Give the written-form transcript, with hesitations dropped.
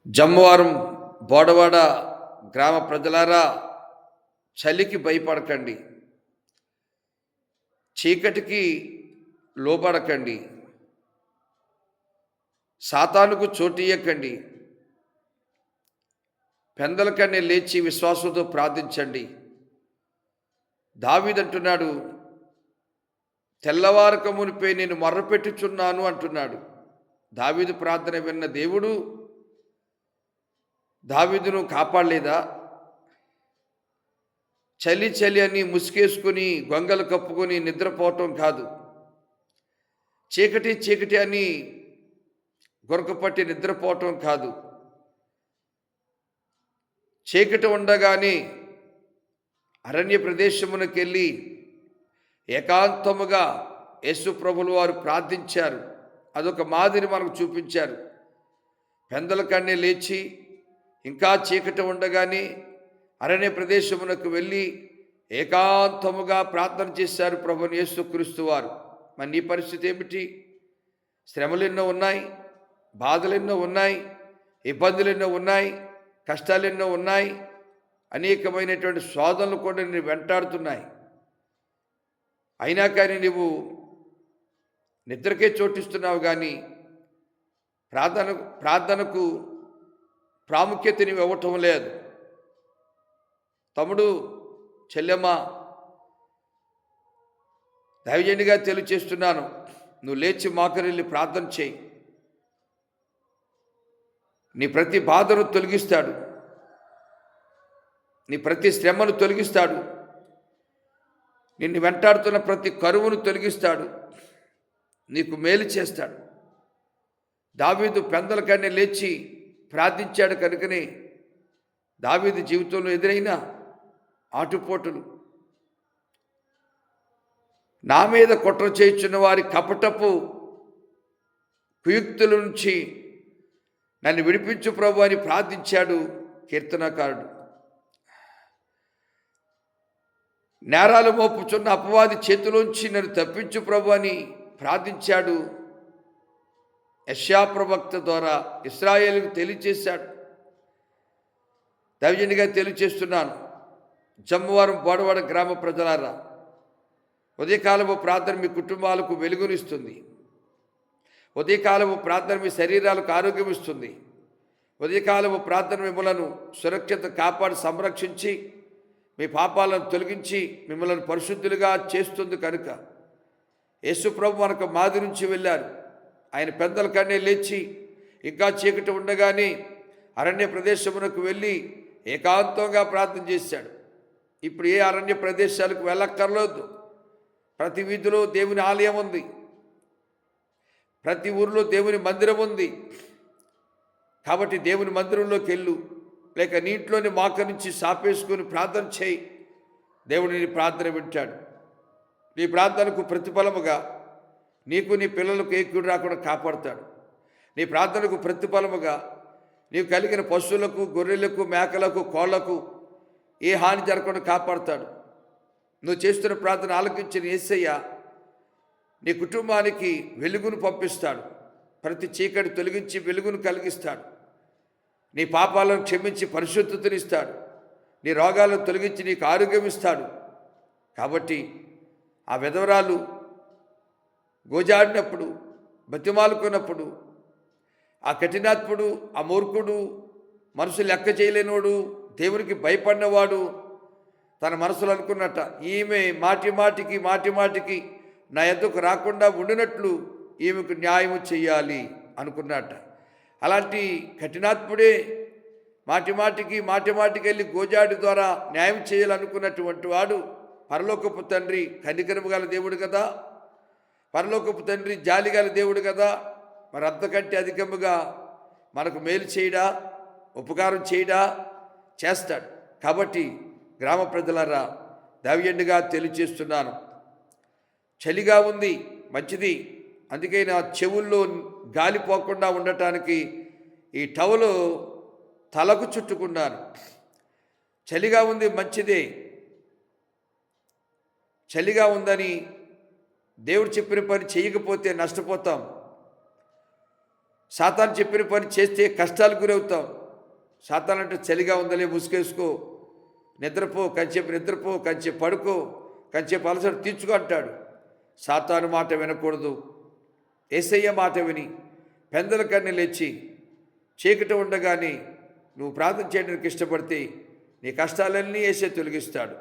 జమ్మవారం బోడవాడ గ్రామ ప్రజలారా, చలికి భయపడకండి, చీకటికి లోబడకండి, సాతానుకు చోటియ్యకండి. పెందలకన్నే లేచి విశ్వాసంతో ప్రార్థించండి. దావీదంటున్నాడు, తెల్లవారక మునిపే నేను మొర్రపెట్టుచున్నాను అంటున్నాడు. దావీదు ప్రార్థన విన్న దేవుడు దావీదును కాపాడలేదా? చలి చలి అని ముసుగేసుకుని గొంగలు కప్పుకొని నిద్రపోవటం కాదు, చీకటి చీకటి అని గొరకపట్టి నిద్రపోవటం కాదు, చీకటి ఉండగానే అరణ్య ప్రదేశమునకు వెళ్ళి ఏకాంతముగా యేసు ప్రభులు వారు ప్రార్థించారు. అదొక మాదిరి మనకు చూపించారు. పెందల కన్నే లేచి ఇంకా చీకటి ఉండగానే అరణ్య ప్రదేశమునకు వెళ్ళి ఏకాంతముగా ప్రార్థన చేశారు ప్రభుని యేసుక్రీస్తు వారు. మరి నీ పరిస్థితి ఏమిటి? శ్రమలు ఎన్నో ఉన్నాయి, బాధలు ఎన్నో ఉన్నాయి, ఇబ్బందులు ఎన్నో ఉన్నాయి, కష్టాలు ఎన్నో ఉన్నాయి, అనేకమైనటువంటి శోధనలు కూడా నేను వెంటాడుతున్నాయి. అయినా కానీ నువ్వు నిద్రకే చోటిస్తున్నావు, కానీ ప్రార్థనకు ప్రాముఖ్యత నువ్వు ఇవ్వటం లేదు. తమ్ముడు, చెల్లెమ్మ, దైవజనుడిగా తెలియచేస్తున్నాను, నువ్వు లేచి మాకరెళ్ళి ప్రార్థన చేయి. నీ ప్రతి బాధను తొలగిస్తాడు, నీ ప్రతి శ్రమను తొలగిస్తాడు, నిన్ను వెంటాడుతున్న ప్రతి కరువును తొలగిస్తాడు, నీకు మేలు చేస్తాడు. దావీదు పెందల కన్నే లేచి ప్రార్థించాడు కనుకనే దావీదు జీవితంలో ఎదురైన ఆటుపోటులు, నా మీద కుట్ర చేయుచున్న వారి కపటపు కుయుక్తుల నుంచి నన్ను విడిపించు ప్రభు అని ప్రార్థించాడు కీర్తనకారుడు. నేరాలు మోపుచున్న అపవాది చేతిలోంచి నన్ను తప్పించు ప్రభు అని ప్రార్థించాడు. యెషయా ప్రవక్త ద్వారా ఇశ్రాయేలుకు తెలియచేశాడు. దైవజనుడిగా తెలియచేస్తున్నాను, జమ్మవారం బోడవాడ గ్రామ ప్రజలారా, ఉదయకాలపు ప్రార్థన మీ కుటుంబాలకు వెలుగునిస్తుంది. ఉదయకాలపు ప్రార్థన మీ శరీరాలకు ఆరోగ్యం ఇస్తుంది. ఉదయకాలపు ప్రార్థన మిమ్మలను సురక్షిత కాపాడి సంరక్షించి మీ పాపాలను తొలగించి మిమ్మల్ని పరిశుద్ధులుగా చేస్తుంది. కనుక యేసు ప్రభు మనకు మాదిరి నుంచి వెళ్ళారు. ఆయన పెందల కన్నే లేచి ఇంకా చీకటి ఉండగానే అరణ్య ప్రదేశమునకు వెళ్ళి ఏకాంతంగా ప్రార్థన చేశాడు. ఇప్పుడు ఏ అరణ్య ప్రదేశాలకు వెళ్ళక్కర్లేదు. ప్రతి వీధిలో దేవుని ఆలయం ఉంది, ప్రతి ఊరిలో దేవుని మందిరం ఉంది. కాబట్టి దేవుని మందిరంలోకి వెళ్ళు, లేక నీటిలోని మాక నుంచి సాపేసుకొని ప్రార్థన చేయి. దేవుడు నీ ప్రార్థన వింటాడు. నీ ప్రార్థనకు ప్రతిఫలముగా నీకు నీ పిల్లలకు ఏ కీడు రాకుండా కాపాడుతాడు. నీ ప్రార్థనకు ప్రతిఫలముగా నీవు కలిగిన పశువులకు, గొర్రెలకు, మేకలకు, కోళ్లకు ఏ హాని జరగకుండా కాపాడుతాడు. నువ్వు చేస్తున్న ప్రార్థన ఆలకించిన యేసయ్య నీ కుటుంబానికి వెలుగును పంపిస్తాడు. ప్రతి చీకటి తొలగించి వెలుగును కలిగిస్తాడు. నీ పాపాలను క్షమించి పరిశుద్ధతనిస్తాడు. నీ రోగాలను తొలగించి నీకు ఆరోగ్యం ఇస్తాడు. కాబట్టి ఆ విధవరాలు గోజాడినప్పుడు, బతిమాలుకున్నప్పుడు, ఆ కఠినాత్ముడు, ఆ మూర్ఖుడు, మనసు లెక్క చేయలేనివాడు, దేవునికి భయపడినవాడు తన మనసులో అనుకున్నట్ట, ఈమె మాటి మాటికి నా ఎద్దుకు రాకుండా ఉండినట్లు ఈమెకు న్యాయము చెయ్యాలి అనుకున్నట్ట. అలాంటి కఠినాత్ముడే మాటి వెళ్ళి గోజాడి ద్వారా న్యాయం చేయాలనుకున్నటువంటి వాడు పరలోకపు తండ్రి కనికరము గల దేవుడు కదా, పరలోకపు తండ్రి జాలి గల దేవుడు కదా. మరి అంతకంటే అధికముగా మనకు మేలు చేయడా, ఉపకారం చేయడా? చేస్తాడు. కాబట్టి గ్రామ ప్రజలారా, దైవజనుడిగా తెలియచేస్తున్నాను, చలిగా ఉంది, మంచిది. అందుకే నా చెవుల్లో గాలి పోకుండా ఉండటానికి ఈ టవలు తలకు చుట్టుకున్నాను. చలిగా ఉంది, మంచిదే. చలిగా ఉందని దేవుడు చెప్పిన పని చేయకపోతే నష్టపోతాం. సాతాను చెప్పిన పని చేస్తే కష్టాలకు గురవుతాం. సాతాను అంటే చలిగా ఉందలే ముసుగేసుకో, నిద్రపో, కంచేపు నిద్రపో, కంచేపు పడుకో, కంచేపు అలసట తీర్చుకో అంటాడు. సాతాను మాట వినకూడదు. యేసయ్య మాట విని పెందల కన్ను లేచి చీకటి ఉండగానే నువ్వు ప్రార్థన చేయడానికి ఇష్టపడితే నీ కష్టాలన్నీ యేసే తొలగిస్తాడు.